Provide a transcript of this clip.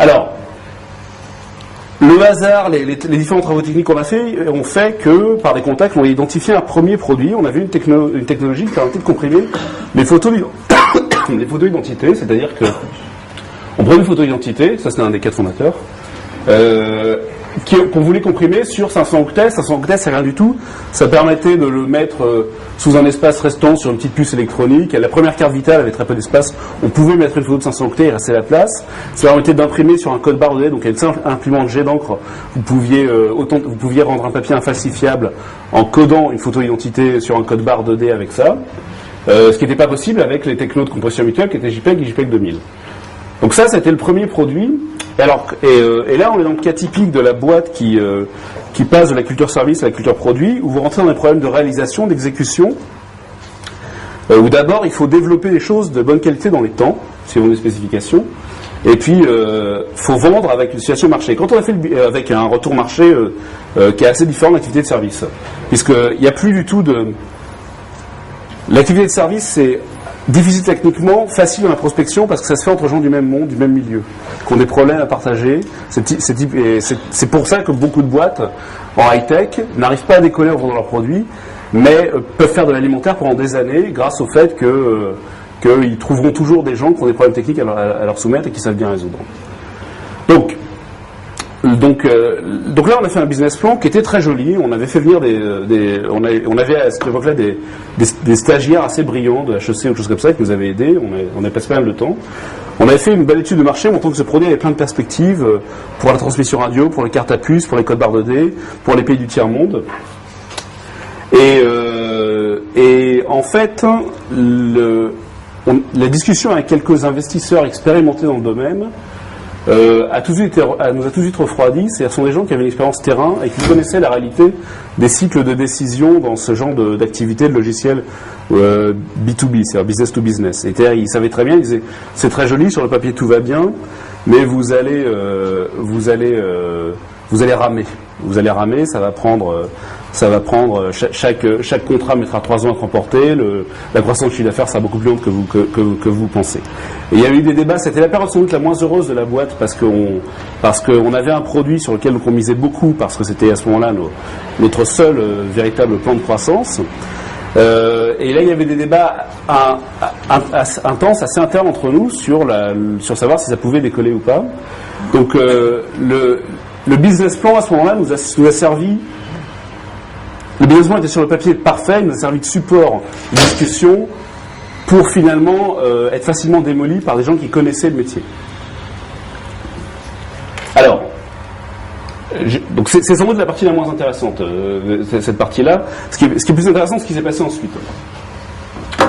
Alors, le hasard, les différents travaux techniques qu'on a fait ont fait que, par des contacts, on a identifié un premier produit. On avait une technologie qui permettait de comprimer les photos d'identité, c'est-à-dire que on prenait une photo d'identité, ça c'était un des 4 fondateurs, qu'on voulait comprimer sur 500 octets. 500 octets, c'est rien du tout. Ça permettait de le mettre sous un espace restant sur une petite puce électronique. La première carte vitale avait très peu d'espace. On pouvait mettre une photo de 500 octets et rester la place. Ça permettait d'imprimer sur un code barre de dés, donc une simple imprimante jet d'encre. Vous pouviez rendre un papier infalsifiable en codant une photo d'identité sur un code barre de dés avec ça. Ce qui n'était pas possible avec les technos de compression mutuelle qui étaient JPEG et JPEG 2000. Donc ça, c'était le premier produit. Et là, on est dans le cas typique de la boîte qui passe de la culture service à la culture produit, où vous rentrez dans des problèmes de réalisation, d'exécution, où d'abord, il faut développer des choses de bonne qualité dans les temps, selon les spécifications, et puis, faut vendre avec une situation marché. Quand on a fait avec un retour marché qui est assez différent de l'activité de service, puisqu'il n'y a plus du tout de... L'activité de service, c'est difficile techniquement, facile dans la prospection, parce que ça se fait entre gens du même monde, du même milieu, qui ont des problèmes à partager. C'est pour ça que beaucoup de boîtes en high-tech n'arrivent pas à décoller en vendant leurs produits, mais peuvent faire de l'alimentaire pendant des années, grâce au fait qu'ils trouveront toujours des gens qui ont des problèmes techniques à leur soumettre et qui savent bien résoudre. Donc là, on a fait un business plan qui était très joli. On avait fait venir on avait à cette époque-là des stagiaires assez brillants de HEC ou de choses comme ça qui nous avaient aidés. On a passé pas mal de temps. On avait fait une belle étude de marché montrant que ce produit avait plein de perspectives pour la transmission radio, pour les cartes à puce, pour les codes barres de dés, pour les pays du tiers-monde. Et en fait, la discussion avec quelques investisseurs expérimentés dans le domaine nous a tout de suite refroidi. Ce sont des gens qui avaient une expérience terrain et qui connaissaient la réalité des cycles de décision dans ce genre d'activité de logiciel B2B, c'est-à-dire business to business. Et ils savaient très bien, ils disaient c'est très joli, sur le papier tout va bien, mais vous allez ramer. Vous allez ramer, ça va prendre chaque contrat mettra 3 ans à être remporté, la croissance du chiffre d'affaires sera beaucoup plus lente que vous pensez. Et il y a eu des débats, c'était la période sans doute la moins heureuse de la boîte parce qu'on avait un produit sur lequel on misait beaucoup, parce que c'était à ce moment-là notre seul véritable plan de croissance. Et là, il y avait des débats intenses, assez internes entre nous sur savoir si ça pouvait décoller ou pas. Donc le business plan à ce moment-là nous a servi. Le business plan était sur le papier parfait, il nous a servi de support de discussion pour finalement être facilement démoli par des gens qui connaissaient le métier. Alors, donc c'est sans doute la partie la moins intéressante, cette partie-là. Ce qui est plus intéressant, c'est ce qui s'est passé ensuite.